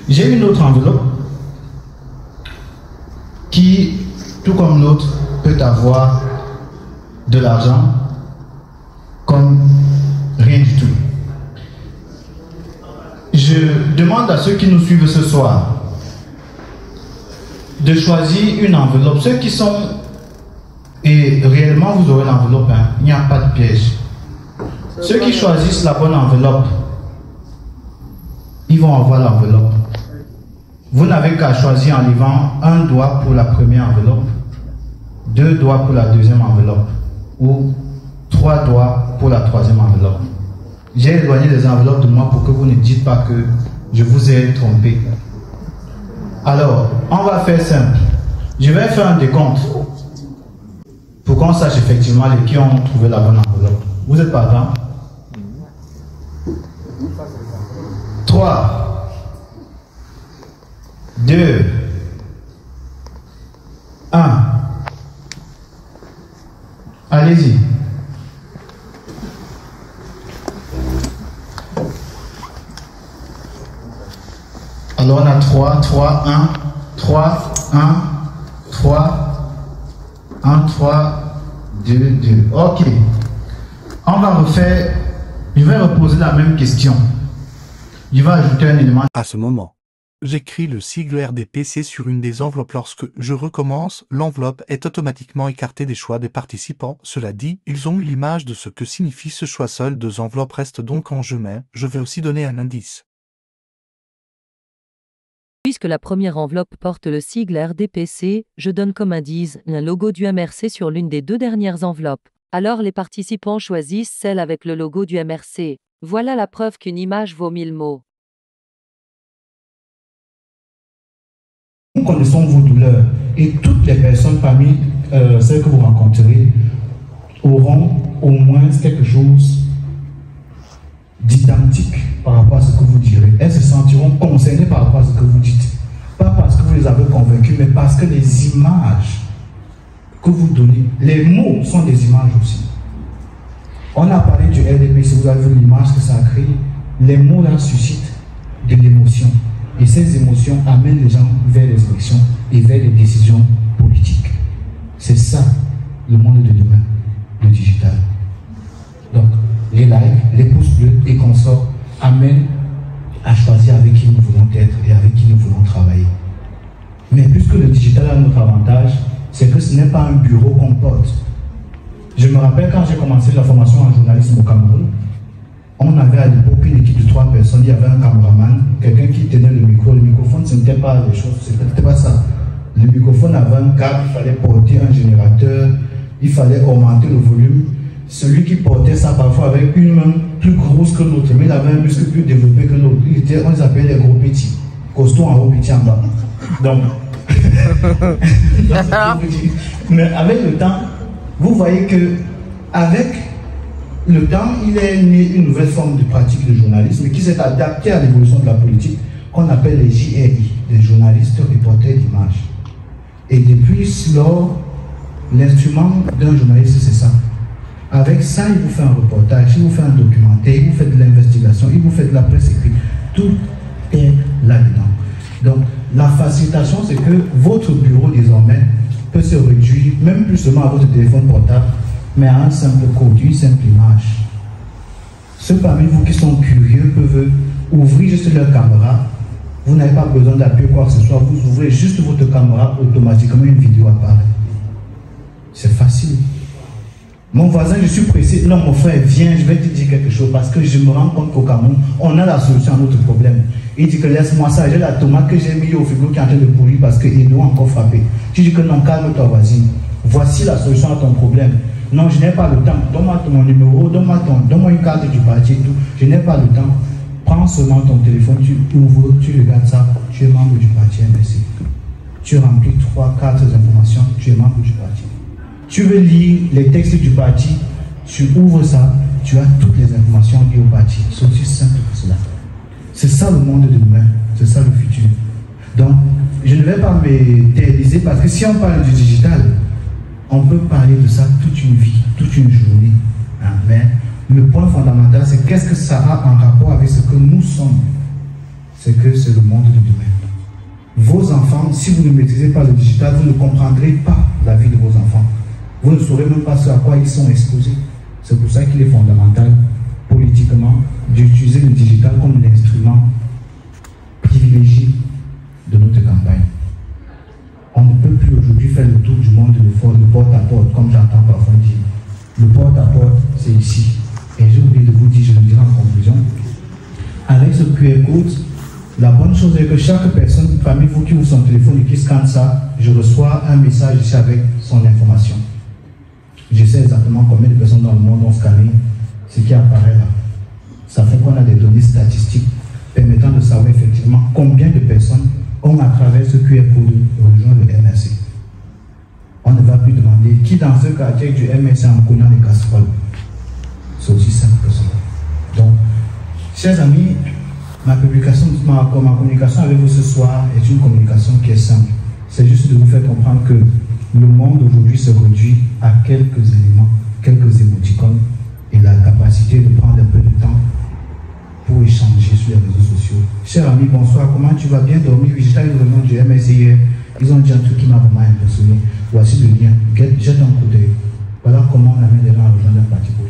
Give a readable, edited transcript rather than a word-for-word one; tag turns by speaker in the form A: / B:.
A: J'ai une autre enveloppe qui, tout comme l'autre, peut avoir de l'argent comme rien du tout. Je demande à ceux qui nous suivent ce soir de choisir une enveloppe. Ceux qui sont, et réellement vous aurez l'enveloppe, hein, il n'y a pas de piège. Ceux qui choisissent la bonne enveloppe, ils vont avoir l'enveloppe. Vous n'avez qu'à choisir en levant un doigt pour la première enveloppe, 2 doigts pour la deuxième enveloppe, ou 3 doigts pour la troisième enveloppe. J'ai éloigné les enveloppes de moi pour que vous ne dites pas que je vous ai trompé. Alors, on va faire simple. Je vais faire un décompte pour qu'on sache effectivement les qui ont trouvé la bonne enveloppe. Vous êtes partant? 3, 2, 1. Allez-y. Alors on a 3, 3, 1, 3, 1, 3, 1, 3, 2, 2. Ok. On va refaire, je vais reposer la même question. Je vais ajouter un élément.
B: À ce moment, j'écris le sigle RDPC sur une des enveloppes. Lorsque je recommence, l'enveloppe est automatiquement écartée des choix des participants. Cela dit, ils ont eu l'image de ce que signifie ce choix. Seules 2 enveloppes restent donc en jeu, mais je vais aussi donner un indice.
C: Puisque la première enveloppe porte le sigle RDPC, je donne comme indice un logo du MRC sur l'une des 2 dernières enveloppes. Alors les participants choisissent celle avec le logo du MRC. Voilà la preuve qu'une image vaut 1000 mots.
A: Nous connaissons vos douleurs et toutes les personnes parmi celles que vous rencontrerez auront au moins quelque chose d'identique par rapport à ce que vous direz. Elles se sentiront concernées par rapport à ce que vous dites. Pas parce que vous les avez convaincus, mais parce que les images que vous donnez, les mots sont des images aussi. On a parlé du RDPC, vous avez vu l'image que ça a créé. Les mots là suscitent de l'émotion. Et ces émotions amènent les gens vers les élections et vers les décisions politiques. C'est ça, le monde de demain, le digital. Donc, les likes, les pouces bleus et consorts amènent à choisir avec qui nous voulons être et avec qui nous voulons travailler. Mais puisque le digital a notre avantage, c'est que ce n'est pas un bureau qu'on porte. Je me rappelle quand j'ai commencé la formation en journalisme au Cameroun, on avait à l'époque une équipe de 3 personnes, il y avait un caméraman, quelqu'un qui tenait le micro. Le microphone, ce n'était pas les choses, c'était pas ça. Le microphone avait un câble, il fallait porter un générateur, il fallait augmenter le volume. Celui qui portait ça parfois avec une main plus grosse que l'autre, mais il avait un muscle plus développé que l'autre. On les appelait les gros petits, costauds en haut, petits en bas. Donc, mais avec le temps, vous voyez que avec le temps, il est né une nouvelle forme de pratique de journalisme qui s'est adaptée à l'évolution de la politique, qu'on appelle les JRI, les journalistes reporters d'images. Et depuis lors, l'instrument d'un journaliste, c'est ça. Avec ça, il vous fait un reportage, il vous fait un documentaire, il vous fait de l'investigation, il vous fait de la presse écrite. Tout est là-dedans. Donc, la facilitation, c'est que votre bureau, désormais, peut se réduire, même plus seulement à votre téléphone portable, mais à un simple code, une simple image. Ceux parmi vous qui sont curieux peuvent ouvrir juste leur caméra. Vous n'avez pas besoin d'appuyer quoi que ce soit. Vous ouvrez juste votre caméra, automatiquement une vidéo apparaît. C'est facile. Mon voisin, je suis pressé. Non, mon frère, viens, je vais te dire quelque chose parce que je me rends compte qu'au Cameroun, on a la solution à notre problème. Il dit que laisse-moi ça, j'ai la tomate que j'ai mis au frigo qui est en train de pourrir parce qu'il doit encore frapper. Tu dis que non, calme-toi, voisine. Voici la solution à ton problème. Non, je n'ai pas le temps. Donne-moi ton numéro, donne-moi une carte du parti et tout. Je n'ai pas le temps. Prends seulement ton téléphone, tu ouvres, tu regardes ça. Tu es membre du parti MSC. Tu remplis 3, 4 informations, tu es membre du parti. Tu veux lire les textes du parti, tu ouvres ça, tu as toutes les informations liées au parti. C'est aussi simple que cela. C'est ça le monde de demain, c'est ça le futur. Donc, je ne vais pas m'éterniser parce que si on parle du digital, on peut parler de ça toute une vie, toute une journée. Hein, mais le point fondamental, c'est qu'est-ce que ça a en rapport avec ce que nous sommes. c'est que c'est le monde de demain. Vos enfants, si vous ne maîtrisez pas le digital, vous ne comprendrez pas la vie de vos enfants. Vous ne saurez même pas ce à quoi ils sont exposés. C'est pour ça qu'il est fondamental, politiquement, d'utiliser le digital comme l'instrument privilégié de notre campagne. On ne peut plus aujourd'hui faire le tour du monde de porte-à-porte, comme j'entends parfois dire. Le porte-à-porte, c'est ici. Et j'ai oublié de vous dire, je le dirai en conclusion, avec ce QR code, la bonne chose est que chaque personne, parmi vous qui ouvre son téléphone et qui scanne ça, je reçois un message ici avec son information. Je sais exactement combien de personnes dans le monde ont scanné ce qui apparaît là. Ça fait qu'on a des données statistiques permettant de savoir effectivement combien de personnes ont à travers ce QR code rejoint le MRC. On ne va plus demander qui dans ce quartier du MRC en connaît les casseroles. C'est aussi simple que ça. Donc, chers amis, ma communication avec vous ce soir est une communication qui est simple. C'est juste de vous faire comprendre que le monde aujourd'hui se réduit à quelques éléments, quelques émoticônes et la capacité de prendre un peu de temps pour échanger sur les réseaux sociaux. Cher ami, bonsoir, comment tu vas? Bien dormir? Oui, j'étais à une réunion du MSC hier. Ils ont dit un truc qui m'a vraiment impressionné. Voici le lien. Jette un coup d'œil. Voilà comment on amène les gens à rejoindre un parti politique.